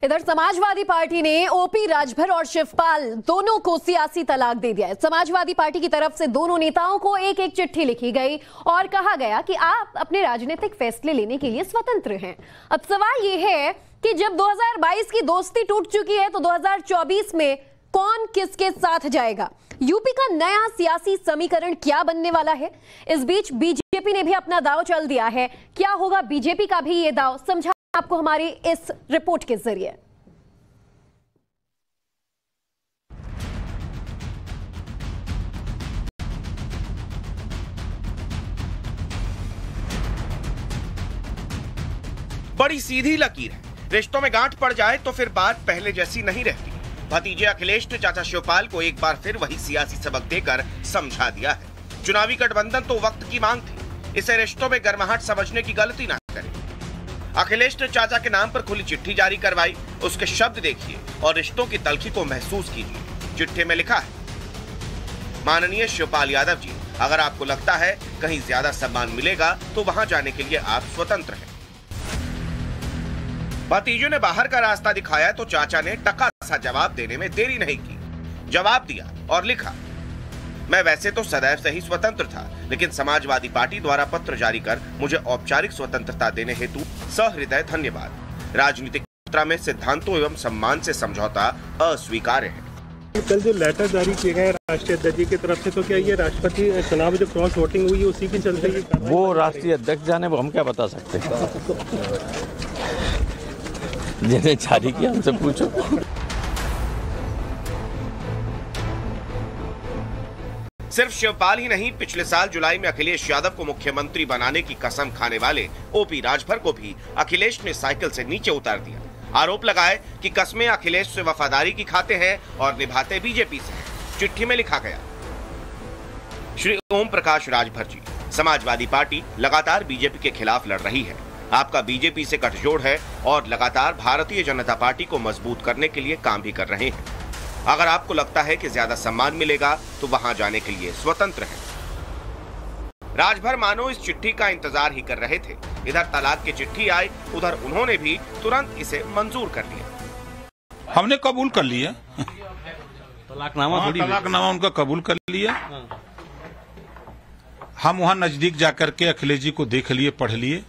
इधर समाजवादी पार्टी ने ओपी राजभर और शिवपाल दोनों को सियासी तलाक दे दिया है। समाजवादी पार्टी की तरफ से दोनों नेताओं को एक एक चिट्ठी लिखी गई और कहा गया कि आप अपने राजनीतिक फैसले लेने के लिए स्वतंत्र हैं। अब सवाल यह है कि जब 2022 की दोस्ती टूट चुकी है तो 2024 में कौन किसके साथ जाएगा? यूपी का नया सियासी समीकरण क्या बनने वाला है? इस बीच बीजेपी ने भी अपना दांव चल दिया है। क्या होगा बीजेपी का भी ये दांव, समझा आपको हमारी इस रिपोर्ट के जरिए। बड़ी सीधी लकीर है। रिश्तों में गांठ पड़ जाए तो फिर बात पहले जैसी नहीं रहती। भतीजे अखिलेश ने चाचा शिवपाल को एक बार फिर वही सियासी सबक देकर समझा दिया है। चुनावी गठबंधन तो वक्त की मांग थी, इसे रिश्तों में गर्माहट समझने की गलती ना करें। अखिलेश ने चाचा के नाम पर खुली चिट्ठी जारी करवाई। उसके शब्द देखिए और रिश्तों की तलखी को महसूस कीजिए। चिट्ठी में लिखा है, माननीय शिवपाल यादव जी, अगर आपको लगता है कहीं ज्यादा सम्मान मिलेगा तो वहां जाने के लिए आप स्वतंत्र हैं। भतीजों ने बाहर का रास्ता दिखाया तो चाचा ने टका सा जवाब देने में देरी नहीं की। जवाब दिया और लिखा, मैं वैसे तो सदैव से ही स्वतंत्र था, लेकिन समाजवादी पार्टी द्वारा पत्र जारी कर मुझे औपचारिक स्वतंत्रता देने हेतु सहृदय धन्यवाद। राजनीतिक यात्रा में सिद्धांतों एवं सम्मान से समझौता अस्वीकार्य है। कल जो लेटर जारी किए गए राष्ट्रीय अध्यक्ष जी की तरफ से, तो क्या ये राष्ट्रपति चुनाव में जो क्रॉस वोटिंग हुई है उसी के चलते वो राष्ट्रीय अध्यक्ष जाने, वो हम क्या बता सकते हैं? जिन्हें जारी किया हमसे पूछो। सिर्फ शिवपाल ही नहीं, पिछले साल जुलाई में अखिलेश यादव को मुख्यमंत्री बनाने की कसम खाने वाले ओपी राजभर को भी अखिलेश ने साइकिल से नीचे उतार दिया। आरोप लगाए कि कस्में अखिलेश से वफादारी की खाते हैं और निभाते बीजेपी से। चिट्ठी में लिखा गया, श्री ओम प्रकाश राजभर जी, समाजवादी पार्टी लगातार बीजेपी के खिलाफ लड़ रही है। आपका बीजेपी से गठजोड़ है और लगातार भारतीय जनता पार्टी को मजबूत करने के लिए काम भी कर रहे हैं। अगर आपको लगता है कि ज्यादा सम्मान मिलेगा तो वहां जाने के लिए स्वतंत्र हैं। राजभर मानो इस चिट्ठी का इंतजार ही कर रहे थे। इधर तलाक की चिट्ठी आई, उधर उन्होंने भी तुरंत इसे मंजूर कर लिया। हमने कबूल कर लिया। तलाकनामा उनका कबूल कर लिया। हम वहां नजदीक जाकर के अखिलेश जी को देख लिए, पढ़ लिए।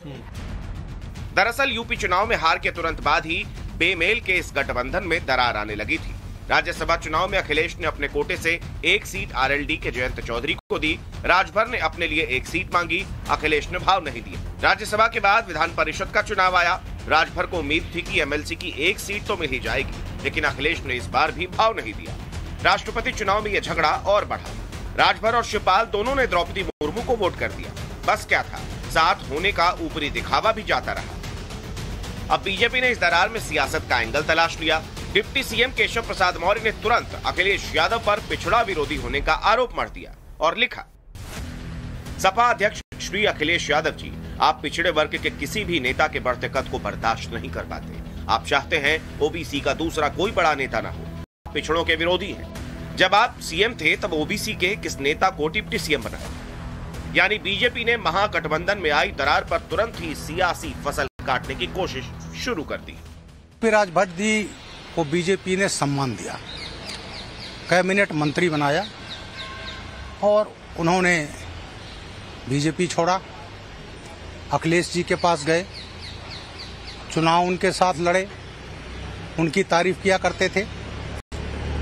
दरअसल यूपी चुनाव में हार के तुरंत बाद ही बेमेल के इस गठबंधन में दरार आने लगी थी। राज्यसभा चुनाव में अखिलेश ने अपने कोटे से एक सीट आरएलडी के जयंत चौधरी को दी। राजभर ने अपने लिए एक सीट मांगी, अखिलेश ने भाव नहीं दिया। राज्यसभा के बाद विधान परिषद का चुनाव आया। राजभर को उम्मीद थी कि एमएलसी की एक सीट तो मिल ही जाएगी, लेकिन अखिलेश ने इस बार भी भाव नहीं दिया। राष्ट्रपति चुनाव में यह झगड़ा और बढ़ा। राजभर और शिवपाल दोनों ने द्रौपदी मुर्मू को वोट कर दिया। बस क्या था, साथ होने का ऊपरी दिखावा भी जाता रहा। अब बीजेपी ने इस दरार में सियासत का एंगल तलाश लिया। डिप्टी सीएम केशव प्रसाद मौर्य ने तुरंत अखिलेश यादव पर पिछड़ा विरोधी होने का आरोप मढ़ दिया और लिखा, सपा अध्यक्ष श्री अखिलेश यादव जी, आप पिछड़े वर्ग के किसी भी नेता के बढ़ते कद को बर्दाश्त नहीं कर पाते। आप चाहते हैं ओबीसी का दूसरा कोई बड़ा नेता ना हो। पिछड़ों के विरोधी हैं। जब आप सीएम थे तब ओबीसी के किस नेता को डिप्टी सीएम बनाया? यानी बीजेपी ने महागठबंधन में आई दरार पर तुरंत ही सियासी फसल काटने की कोशिश शुरू कर दी। राजभर जी को बीजेपी ने सम्मान दिया, कैबिनेट मंत्री बनाया और उन्होंने बीजेपी छोड़ा। अखिलेश जी के पास गए, चुनाव उनके साथ लड़े, उनकी तारीफ किया करते थे।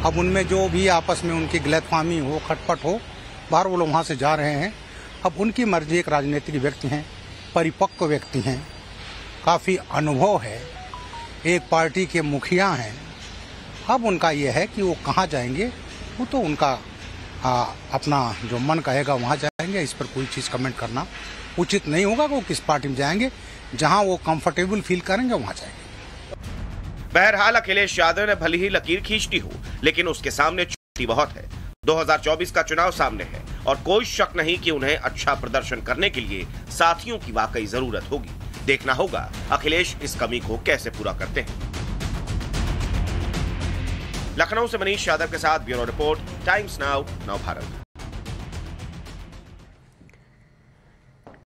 अब उनमें जो भी आपस में उनकी गलतफहमी हो, खटपट हो, बाहर वो लोग वहाँ से जा रहे हैं। अब उनकी मर्जी, एक राजनीतिक व्यक्ति हैं, परिपक्व व्यक्ति हैं, काफ़ी अनुभव है, एक पार्टी के मुखिया हैं। अब उनका यह है कि वो कहाँ जाएंगे, वो तो उनका अपना जो मन कहेगा वहाँ जाएंगे। इस पर कोई चीज़ कमेंट करना उचित नहीं होगा। वो किस पार्टी में जाएंगे, जहाँ वो कंफर्टेबल फील करेंगे वहाँ जाएंगे। बहरहाल अखिलेश यादव ने भली ही लकीर खींचती हो, लेकिन उसके सामने चुनौती बहुत है। 2024 का चुनाव सामने है और कोई शक नहीं कि उन्हें अच्छा प्रदर्शन करने के लिए साथियों की वाकई जरूरत होगी। देखना होगा अखिलेश इस कमी को कैसे पूरा करते हैं। लखनऊ से मनीष यादव के साथ ब्यूरो रिपोर्ट, टाइम्स नाउ, नव भारत।